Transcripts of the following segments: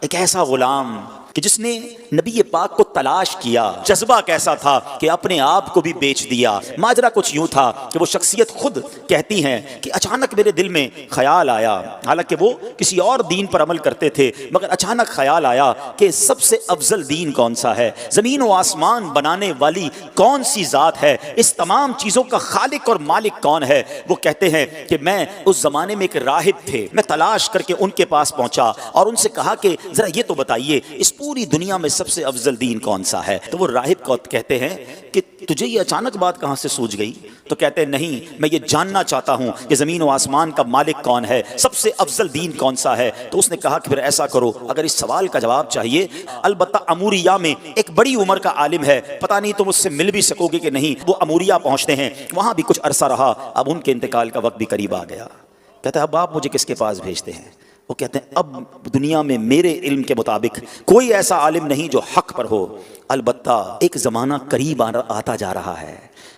ایک ایسا غلام کہ جس نے نبی پاک کو تلاش کیا، جذبہ کیسا تھا کہ اپنے آپ کو بھی بیچ دیا۔ ماجرا کچھ یوں تھا کہ وہ شخصیت خود کہتی ہیں کہ اچانک میرے دل میں خیال آیا، حالانکہ وہ کسی اور دین پر عمل کرتے تھے، مگر اچانک خیال آیا کہ سب سے افضل دین کون سا ہے، زمین و آسمان بنانے والی کون سی ذات ہے، اس تمام چیزوں کا خالق اور مالک کون ہے۔ وہ کہتے ہیں کہ میں اس زمانے میں ایک راہب تھے، میں تلاش کر کے ان کے پاس پہنچا اور ان سے کہا کہ ذرا یہ تو بتائیے اس پوری دنیا میں سب سے افضل دین کون سا ہے۔ تو وہ راہب کو کہتے ہیں کہ تجھے یہ اچانک بات کہاں سے سوچ گئی؟ تو کہتے ہیں نہیں، میں یہ جاننا چاہتا ہوں کہ زمین و آسمان کا مالک کون ہے، سب سے افضل دین کون سا ہے۔ تو اس نے کہا کہ پھر ایسا کرو، اگر اس سوال کا جواب چاہیے، البتہ اموریہ میں ایک بڑی عمر کا عالم ہے، پتہ نہیں تم اس سے مل بھی سکو گے کہ نہیں۔ وہ اموریہ پہنچتے ہیں، وہاں بھی کچھ عرصہ رہا، اب ان کے انتقال کا وقت بھی قریب آ گیا۔ کہتا ہے اب آپ مجھے کس کے پاس بھیجتے ہیں؟ وہ کہتے ہیں اب دنیا میں میرے علم کے مطابق کوئی ایسا عالم نہیں جو حق پر ہو، البتہ ایک زمانہ قریب آتا جا رہا ہے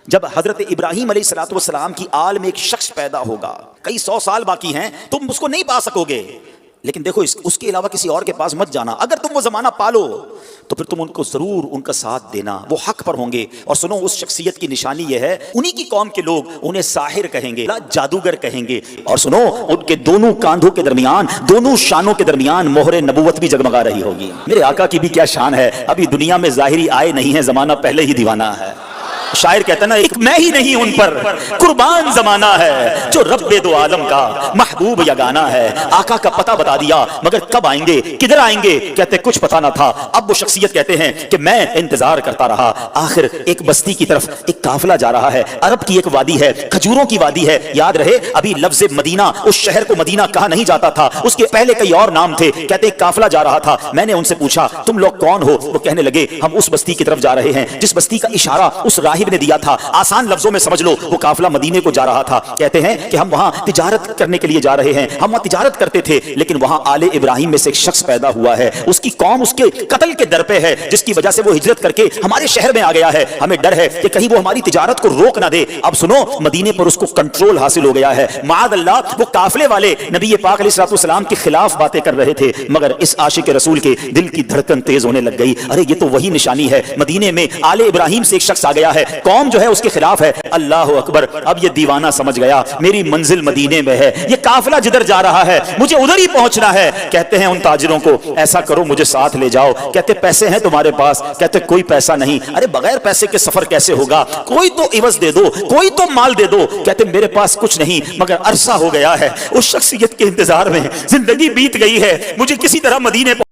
جب حضرت ابراہیم علیہ السلام کی آل میں ایک شخص پیدا ہوگا، کئی 100 سال باقی ہیں، تم اس کو نہیں پا سکو گے، لیکن دیکھو اس کے علاوہ کسی اور کے پاس مت جانا، اگر تم وہ زمانہ پالو تو پھر تم ان کو ضرور ان کا ساتھ دینا، وہ حق پر ہوں گے۔ اور سنو اس شخصیت کی نشانی یہ ہے، انہی کی قوم کے لوگ انہیں ساحر کہیں گے، جادوگر کہیں گے، اور سنو ان کے دونوں کاندھوں کے درمیان، دونوں شانوں کے درمیان مہر نبوت بھی جگمگا رہی ہوگی۔ میرے آقا کی بھی کیا شان ہے، ابھی دنیا میں ظاہری آئے نہیں ہے، زمانہ پہلے ہی دیوانہ ہے۔ شاعر کہتا ہے نا، ایک میں ہی نہیں ان پر قربان زمانہ ہے، جو رب دو عالم کا محبوب یگانہ ہے۔ آقا کا پتہ بتا دیا، مگر کب آئیں گے، کدھر آئیں گے، کہتے کچھ پتہ نہ تھا۔ اب وہ شخصیت کہتے ہیں کہ میں انتظار کرتا رہا، آخر ایک بستی کی طرف ایک قافلہ جا رہا ہے، عرب کی ایک وادی ہے، کھجوروں کی وادی ہے، یاد رہے ابھی لفظ مدینہ، اس شہر کو مدینہ کہا نہیں جاتا تھا، اس کے پہلے کئی اور نام تھے۔ کہتے ایک قافلہ جا رہا تھا، میں نے ان سے پوچھا تم لوگ کون ہو؟ وہ کہنے لگے ہم اس بستی کی طرف جا رہے ہیں جس بستی کا اشارہ اس راہب نے دیا تھا۔ آسان لفظوں میں سمجھ لو، وہ قافلہ مدینے کو جا رہا تھا۔ کہتے ہیں کہ ہم وہاں تجارت کرنے کے لیے جا رہے ہیں، ہم وہاں تجارت کرتے تھے، لیکن وہاں آل ابراہیم میں سے ایک شخص پیدا ہوا ہے، اس کی قوم اس کے قتل کے در پہ ہے، جس کی وجہ سے وہ ہجرت کر کے ہمارے شہر میں آ گیا ہے، ہمیں ڈر ہے کہ کہیں وہ ہماری تجارت کو روک نہ دے۔ اب سنو، مدینے پر اس کو کنٹرول حاصل ہو گیا ہے، معاذ اللہ وہ قافلے والے نبی پاک علیہ السلام کے خلاف باتیں کر رہے تھے، مگر اس عاشق رسول کے دل کی دھڑکن تیز ہونے لگ گئی، ارے یہ تو وہی نشانی ہے، مدینے میں آل ابراہیم سے ایک شخص آ گیا ہے، قوم جو ہے اس کے خلاف ہے۔ اللہ اکبر، اب یہ دیوانہ سمجھ گیا میری منزل مدینے میں ہے، یہ قافلہ جدھر جا رہا ہے مجھے ادھر ہی پہنچنا ہے۔ کہتے ہیں ان تاجروں کو ایسا کرو مجھے ساتھ لے جاؤ۔ کہتے پیسے ہیں تمہارے پاس؟ کہتے کوئی پیسہ نہیں۔ ارے بغیر پیسے کے سفر کیسے ہوگا؟ کوئی تو عوض دے دو، کوئی تو مال دے دو۔ کہتے میرے پاس کچھ نہیں، مگر عرصہ ہو گیا ہے اس شخصیت کے انتظار میں، زندگی بیت گئی ہے، مجھے کسی طرح مدینے